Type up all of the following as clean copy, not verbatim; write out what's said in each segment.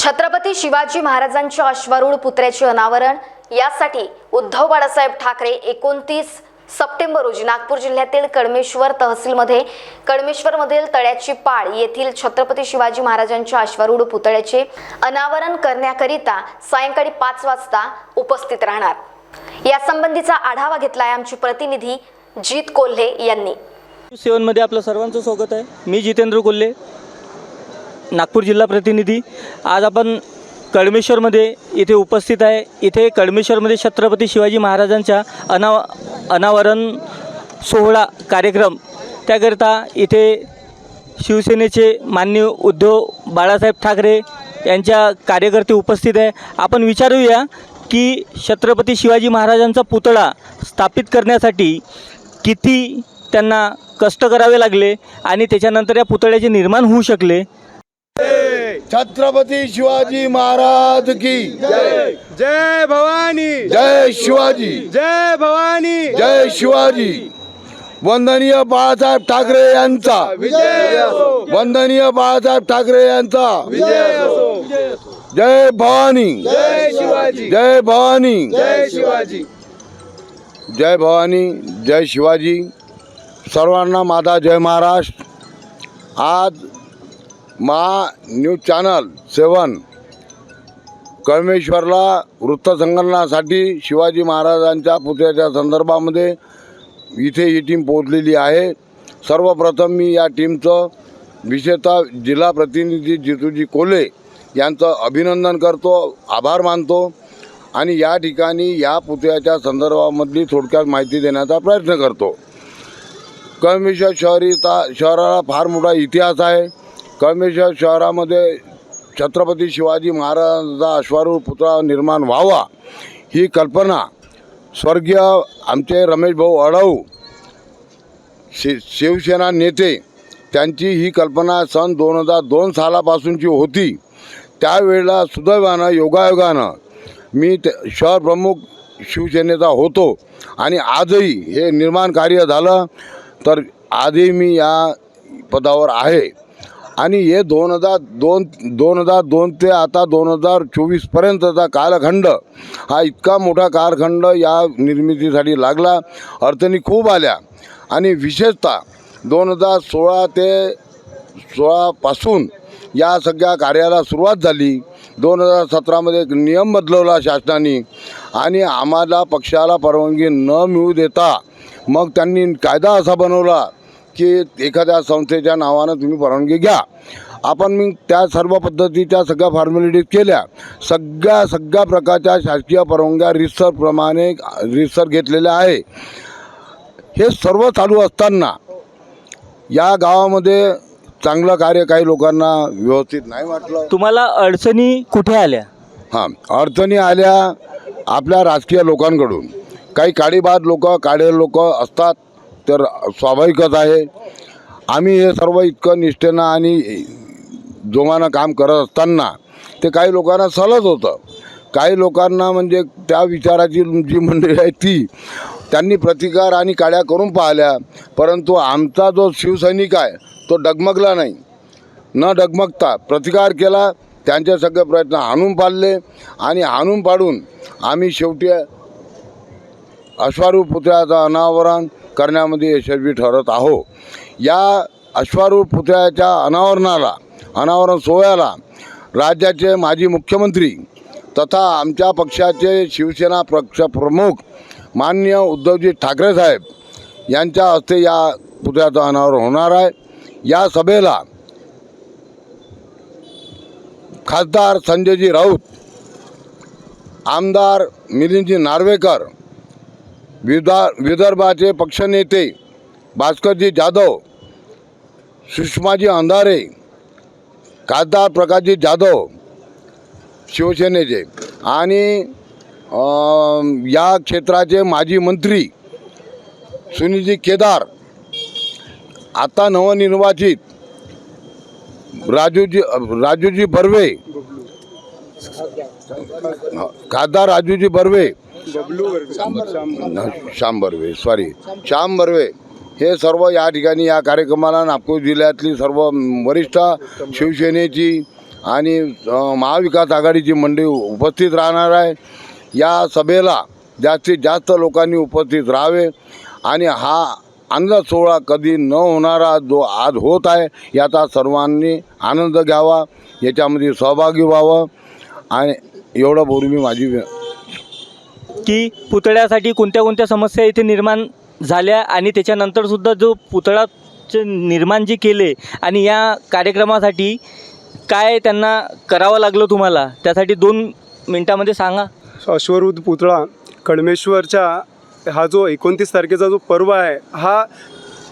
छत्रपती शिवाजी महाराजांच्या अश्वारूढ पुतळ्याचे अनावरण यासाठी उद्धव बाळासाहेब ठाकरे 29 सप्टेंबर रोजी नागपूर जिल्ह्यातील कळमेश्वर तहसीलमध्ये कळमेश्वरमधील तळ्याची पाळ येथील छत्रपती शिवाजी महाराजांच्या अश्वारूढ पुतळ्याचे अनावरण करण्याकरिता सायंकाळी 5 वाजता उपस्थित राहणार। यासंबंधीचा आढावा घेतलाय आमचे प्रतिनिधी जीत कोल्हे यांनी। 7 मध्ये आपलं सर्वांचं स्वागत आहे। मी जितेंद्र कोल्हे, नागपूर जिल्हा प्रतिनिधी। आज आपण कळमेश्वरमध्ये इथे उपस्थित आहे। इथे कळमेश्वरमध्ये छत्रपती शिवाजी महाराजांच्या अनावरण सोहळा कार्यक्रम त्याकरिता इथे शिवसेनेचे माननीय उद्धव बाळासाहेब ठाकरे यांच्या कार्यकर्ते उपस्थित आहे। आपण विचारूया की छत्रपती शिवाजी महाराजांचा पुतळा स्थापित करण्यासाठी किती त्यांना कष्ट करावे लागले आणि त्याच्यानंतर या पुतळ्याचे निर्माण होऊ शकले। छत्रपती शिवाजी महाराज की जय जय भवानी, जय शिवाजी, जय भवानी, जय शिवाजी। वंदनीय बाळासाहेब ठाकरे यांचा विजय असो, वंदनीय बाळासाहेब ठाकरे यांचा विजय असो। जय भवानी, जय शिवाजी, जय भवानी, जय शिवाजी। जय भवानी, जय शिवाजी। सर्वांना माझा जय महाराष्ट्र। आज न्यूज चॅनल 7 कळमेश्वरला वृत्तसंकलनासाठी शिवाजी महाराजांच्या पुतळ्याच्या संदर्भामध्ये इथे ही टीम पोहोचलेली आहे। सर्वप्रथम मी या टीमचं विशेषतः जिल्हा प्रतिनिधी जितूजी कोल्हे यांचं अभिनंदन करतो, आभार मानतो आणि या ठिकाणी या पुतळ्याच्या संदर्भामधली थोडक्यात माहिती देण्याचा प्रयत्न करतो। कळमेश्वर शहराला फार मोठा इतिहास आहे। कळमेश्वर शहरामध्ये छत्रपती शिवाजी महाराजांचा अश्वारूढ पुतळा निर्माण व्हावा ही कल्पना स्वर्गीय आमचे रमेश भाऊ अडव शिवसेना नेते त्यांची ही कल्पना सन 2002 सालापासूनची होती। त्यावेळेला सुदैवानं योगायोगानं मी शहर प्रमुख शिवसेनेचा होतो आणि आजही हे निर्माण कार्य झालं तर आजही मी या पदावर आहे आणि हे 2002 ते आता 2024 पर्यंतचा कालखंड हा इतका मोठा कालखंड या निर्मितीसाठी लागला। अडचणी खूप आल्या आणि विशेषतः 2016 ते 16 पासून या सगळ्या कार्याला सुरुवात झाली। 2017 एक नियम बदलवला शासनाने आणि आम्हाला पक्षाला परवानगी न मिळू देता मग त्यांनी कायदा असा बनवला की एखाद्या संस्थेच्या नावानं तुम्ही परवानगी घ्या। आपण मी त्या सर्व पद्धतीच्या सगळ्या फॉर्मॅलिटीज केल्या। सगळ्या प्रकारच्या शासकीय परवानग्या रितसर घेतलेल्या आहे। हे सर्व चालू असताना या गावामध्ये चांगलं कार्य काही लोकांना व्यवस्थित नाही वाटलं। तुम्हाला अडचणी कुठे आल्या? अडचणी आल्या आपल्या राजकीय लोकांकडून। काही काडीबाज काळे लोक असतात तर स्वाभाविकच आहे। आम्ही हे सर्व इतकं निष्ठेनं आणि जोमानं काम करत असताना ते काही लोकांना सहलच होतं। काही लोकांना म्हणजे त्या विचाराची जी मंडळी आहे ती त्यांनी प्रतिकार आणि काड्या करून पाहिल्या, परंतु आमचा जो शिवसैनिक आहे तो डगमगला नाही। न डगमगता प्रतिकार केला। त्यांचे सगळे प्रयत्न हाणून पाडले आणि हाणून पाडून आम्ही शेवटी अश्वारूढ पुतळ्याचं अनावरण करण्यामध्ये यशस्वी ठरत आहोत। या अश्वारूढ पुतळ्याच्या अनावरण सोहळ्याला राज्याचे माजी मुख्यमंत्री तथा आमच्या पक्षाचे शिवसेना पक्ष प्रमुख माननीय उद्धवजी ठाकरे साहेब यांच्या हस्ते या पुतळ्याचं अनावरण होणार आहे। या सभेला खासदार संजयजी राऊत, आमदार मिलिंदजी नार्वेकर, विदर्भाचे पक्षनेते भास्करजी जाधव, सुषमाजी अंधारे, खासदार प्रकाशजी जाधव शिवसेनेचे आणि या क्षेत्राचे माजी मंत्री सुनीलजी केदार, आता नवनिर्वाचित राजूजी बर्वे, खासदार राजूजी बर्वे, श्याम बर्वे हे सर्व या ठिकाणी या कार्यक्रमाला नागपूर जिल्ह्यातली सर्व वरिष्ठ शिवसेनेची आणि महाविकास आघाडीची मंडळी उपस्थित राहणार आहे. या सभेला जास्तीत जास्त लोकांनी उपस्थित राहावे आणि हा आनंद सोहळा कधी न होणारा जो आज होत आहे याचा सर्वांनी आनंद घ्यावा, याच्यामध्ये सहभागी व्हावं आणि एवढं बोलून मी माझी की पुतळ्यासाठी कोणत्या कोणत्या समस्या इथे निर्माण झाल्या आणि त्याच्यानंतरसुद्धा जो पुतळाचे निर्माण जे केले आणि या कार्यक्रमासाठी काय त्यांना करावं लागलं तुम्हाला, त्यासाठी 2 मिनटामध्ये सांगा. अश्वरूढ पुतळा कळमेश्वरच्या हा जो 29 तारखेचा जो पर्व आहे हा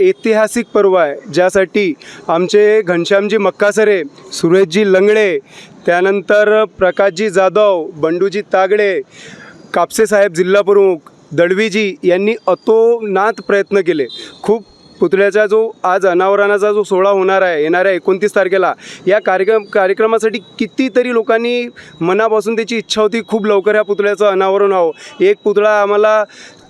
ऐतिहासिक पर्व आहे, ज्यासाठी आमचे घनश्यामजी मक्कासरे, सुरेशजी लंगडे, त्यानंतर प्रकाशजी जाधव, बंडूजी तागडे, कापसे साहेब जिल्हा प्रमुख, दळवीजी यांनी अतोनात प्रयत्न केले. खूप पुतळ्याचा जो आज अनावरणाचा जो सोहळा होणार आहे येणाऱ्या 29 तारखेला, या कार्यक्रमासाठी कितीतरी लोकांनी मनापासून त्याची इच्छा होती खूप लवकर ह्या पुतळ्याचं अनावरण व्हावं. एक पुतळा आम्हाला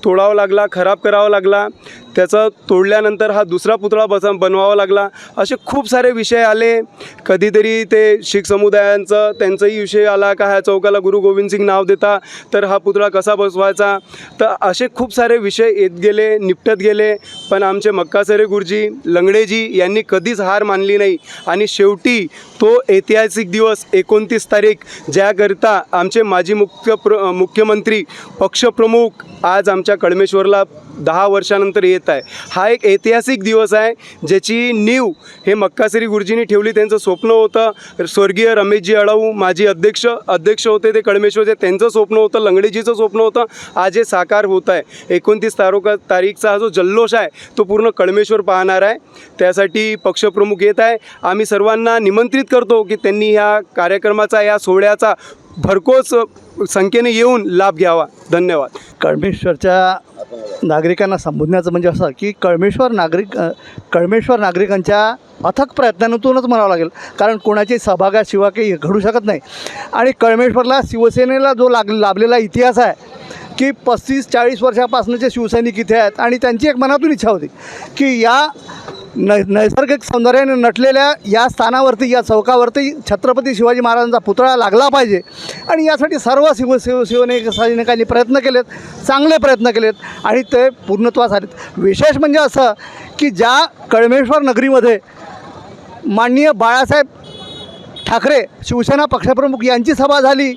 तोडावा लागला, खराब करावा लागला, त्याचं तोडल्यानंतर हा दुसरा पुतळा बनवावा लागला. असे खूप सारे विषय आले. कधीतरी ते शीख समुदायांचं त्यांचाही विषय आला का ह्या चौकाला गुरु गोविंद सिंग नाव देता तर हा पुतळा कसा बसवायचा. तर असे खूप सारे विषय येत गेले, निपटत गेले. पण आमचे मक्कासरे गुरुजी, लंगडेजी यांनी कधीच हार मानली नाही आणि शेवटी तो ऐतिहासिक दिवस 29 तारीख, ज्याकरिता आमचे माजी मुख्यमंत्री, पक्षप्रमुख आज आमच्या कळमेश्वरला 10 वर्षानंतर येत आहे. हा एक ऐतिहासिक दिवस आहे ज्याची नीव हे मक्कासरी गुरुजींनी ठेवली. त्यांचं स्वप्न होतं. स्वर्गीय रमेशजी अडाऊ माजी अध्यक्ष होते ते कळमेश्वरचे, त्यांचं स्वप्न होतं, लंगडेजीचं स्वप्न होतं. आज हे साकार होत आहे. 29 तारीखचा हा जो जल्लोष आहे तो पूर्ण कळमेश्वर पाहणार आहे. त्यासाठी पक्षप्रमुख येत आहे. आम्ही सर्वांना निमंत्रित करतो की त्यांनी ह्या कार्यक्रमाचा, या सोहळ्याचा भरघोस संख्येने येऊन लाभ घ्यावा. धन्यवाद. कळमेश्वरच्या नागरिकांना संबोधण्याचं म्हणजे असं की कळमेश्वर नागरिकांच्या अथक प्रयत्नातूनच म्हणावं लागेल, कारण कोणाची सहभागाशिवाय काही घडू शकत नाही. आणि कळमेश्वरला शिवसेनेला जो लाभलेला इतिहास आहे की 35-40 वर्षापासूनचे शिवसैनिक इथे आहेत आणि त्यांची एक मनातून इच्छा होती की या नैसर्गिक सौंदर्याने नटलेल्या या स्थानावरती, या चौकावरती छत्रपती शिवाजी महाराजांचा पुतळा लागला पाहिजे. आणि यासाठी सर्व सैनिकांनी प्रयत्न केलेत, चांगले प्रयत्न केलेत आणि ते पूर्णत्वास आलेत. विशेष म्हणजे असं की ज्या कळमेश्वर नगरीमध्ये माननीय बाळासाहेब ठाकरे शिवसेना पक्षप्रमुख यांची सभा झाली,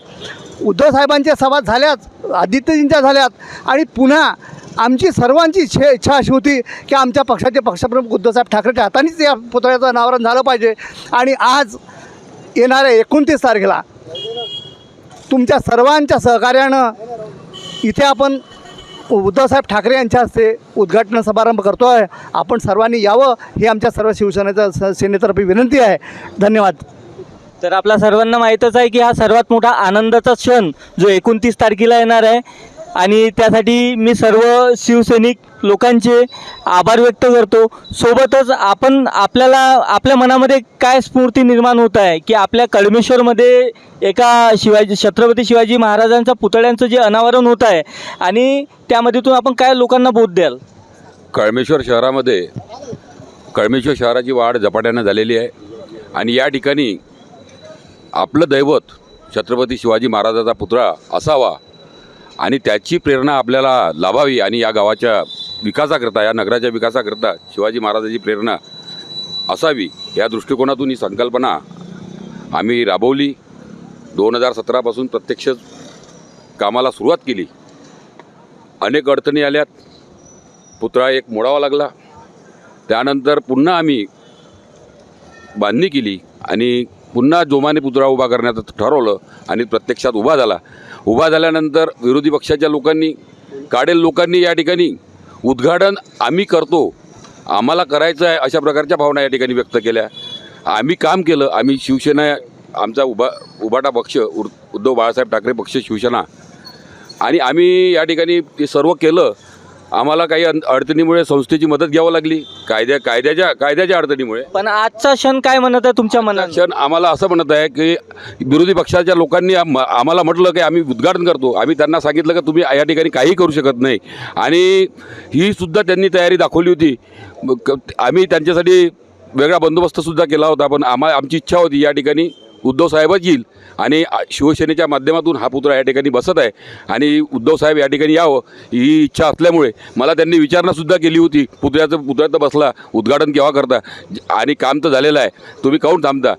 उद्धव साहेबांच्या सभा झाल्याच, आदित्यजींच्या झाल्यात आणि पुन्हा आमची सर्वांची इच्छा अशी होती की आमच्या पक्षाचे पक्षप्रमुख उद्धवसाहेब ठाकरेच्या हातानेच या पुतळ्याचं अनावरण झालं पाहिजे. आणि आज येणाऱ्या 29 तारखेला तुमच्या सर्वांच्या सहकार्यानं इथे आपण उद्धवसाहेब ठाकरे यांच्या हस्ते उद्घाटन समारंभ करतो आहे. आपण सर्वांनी यावं ही आमच्या सर्व सेनेतर्फे विनंती आहे. धन्यवाद. तर आपल्या सर्वांना माहीतच आहे की हा सर्वात मोठा आनंदाचा क्षण जो 29 तारखेला येणार आहे आणि त्यासाठी मी सर्व शिवसैनिक लोकांचे आभार व्यक्त करतो. सोबतच आपल्या मनामध्ये काय स्फूर्ती निर्माण होत आहे की आपल्या कळमेश्वरमध्ये एका छत्रपती शिवाजी महाराजांच्या पुतळ्यांचं जे अनावरण होत आहे आणि त्यामधून आपण काय लोकांना बोध द्याल. कळमेश्वर शहराची वाढ झपाट्यानं झालेली आहे आणि या ठिकाणी आपलं दैवत छत्रपती शिवाजी महाराजांचा पुतळा असावा आणि त्याची प्रेरणा आपल्याला लाभावी आणि या गावाच्या विकासाकरता, या नगराच्या विकासाकरता शिवाजी महाराजांची प्रेरणा असावी या दृष्टिकोनातून ही संकल्पना आम्ही राबवली. 2017पासून प्रत्यक्ष कामाला सुरुवात केली. अनेक अडचणी आल्यात, पुतळा एक मोडावा लागला. त्यानंतर पुन्हा आम्ही बांधणी केली आणि पुन्हा जोमाने पुतळा उभा करण्याचं ठरवलं आणि प्रत्यक्षात उभा झाल्यानंतर विरोधी पक्षाच्या लोकांनी या ठिकाणी उद्घाटन आम्ही करतो, आम्हाला करायचं आहे अशा प्रकारच्या भावना या ठिकाणी व्यक्त केल्या. आम्ही काम केलं. आम्ही शिवसेना, आमचा उभाटा पक्ष, उद्धव बाळासाहेब ठाकरे पक्ष शिवसेना, आणि आम्ही या ठिकाणी ते सर्व केलं. आम्हाला काही अडचणीमुळे संस्थेची मदत घ्यावी लागली, कायद्याच्या अडचणीमुळे. पण आजचा क्षण काय म्हणत आहे तुमच्या मनात? क्षण आम्हाला असं म्हणत आहे की विरोधी पक्षाच्या लोकांनी आम्हाला म्हटलं की आम्ही उद्घाटन करतो. आम्ही त्यांना सांगितलं की तुम्ही या ठिकाणी काही करू शकत नाही आणि ही सुद्धा त्यांनी तयारी दाखवली होती. आम्ही त्यांच्यासाठी वेगळा बंदोबस्तसुद्धा केला होता. पण आमची इच्छा होती या ठिकाणी उद्धव साहेबच येईल आणि शिवसेनेच्या माध्यमातून हा पुतळा या ठिकाणी बसत आहे आणि उद्धव साहेब या ठिकाणी यावं ही इच्छा असल्यामुळे मला त्यांनी विचारणासुद्धा केली होती, पुतळ्या तर बसला, उद्घाटन केव्हा करता आणि काम तर झालेलं आहे, तुम्ही काहून थांबता.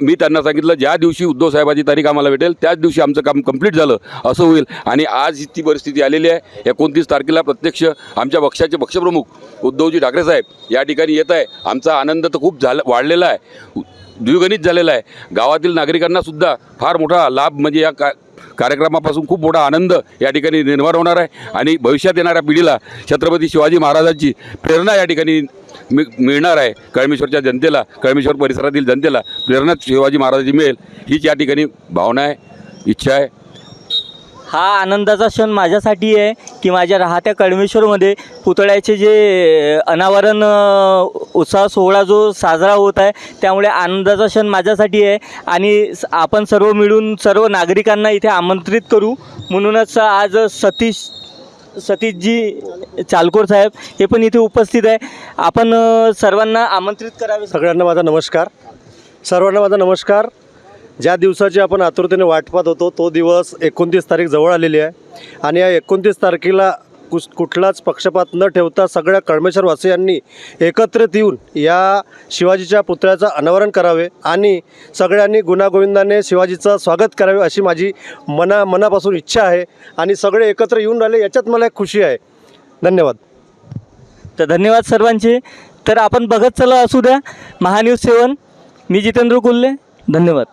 मी त्यांना सांगितलं ज्या दिवशी उद्धव साहेबाची तारीख आम्हाला भेटेल त्याच दिवशी आमचं काम कंप्लीट झालं असं होईल. आणि आज ती परिस्थिती आलेली आहे. 29 तारखेला प्रत्यक्ष आमच्या पक्षाचे पक्षप्रमुख उद्धवजी ठाकरे साहेब या ठिकाणी येत आहे. आमचा आनंद तर खूप वाढलेला आहे, द्विगुणित झालेला आहे. गावातील नागरिकांनासुद्धा फार मोठा लाभ म्हणजे या कार्यक्रमापासून खूप मोठा आनंद या ठिकाणी निर्माण होणार आहे आणि भविष्यात येणाऱ्या पिढीला छत्रपती शिवाजी महाराजांची प्रेरणा या ठिकाणी मिळणार आहे. कळमेश्वरच्या जनतेला, कळमेश्वर परिसरातील जनतेला प्रेरणा शिवाजी महाराजांची मिळेल हीच या ठिकाणी भावना आहे, इच्छा आहे. हा आनंदाचा क्षण माझ्यासाठी आहे की माझ्या राहत्या कळमेश्वरमध्ये पुतळ्याचे जे अनावरण उत्साह सोहळा जो साजरा होत आहे त्यामुळे आनंदाचा क्षण माझ्यासाठी आहे आणि आपण सर्व मिळून सर्व नागरिकांना इथे आमंत्रित करू. म्हणूनच आज सतीशजी चालकोर साहेब हे पण इथे उपस्थित आहे. आपण सर्वांना आमंत्रित करावे. सगळ्यांना माझा नमस्कार. सर्वांना माझा नमस्कार. ज्या दिवसाची आपण आतुरतेने वाट पाहत होतो तो दिवस 29 तारीख जवळ आलेली आहे आणि या 29 तारखेला कुठलाच पक्षपात न ठेवता सगळ्या कळमेश्वरवासियांनी एकत्रित येऊन या शिवाजीच्या पुतळ्याचं अनावरण करावे आणि सगळ्यांनी गुण्यागोविंदाने शिवाजीचं स्वागत करावे अशी माझी मनापासून इच्छा आहे आणि सगळे एकत्र येऊन राहिले याच्यात मला एक खुशी आहे. धन्यवाद. तर धन्यवाद सर्वांचे. तर आपण बघत चला असू द्या महान्यूज 7. मी जितेंद्र कोल्हे. धन्यवाद.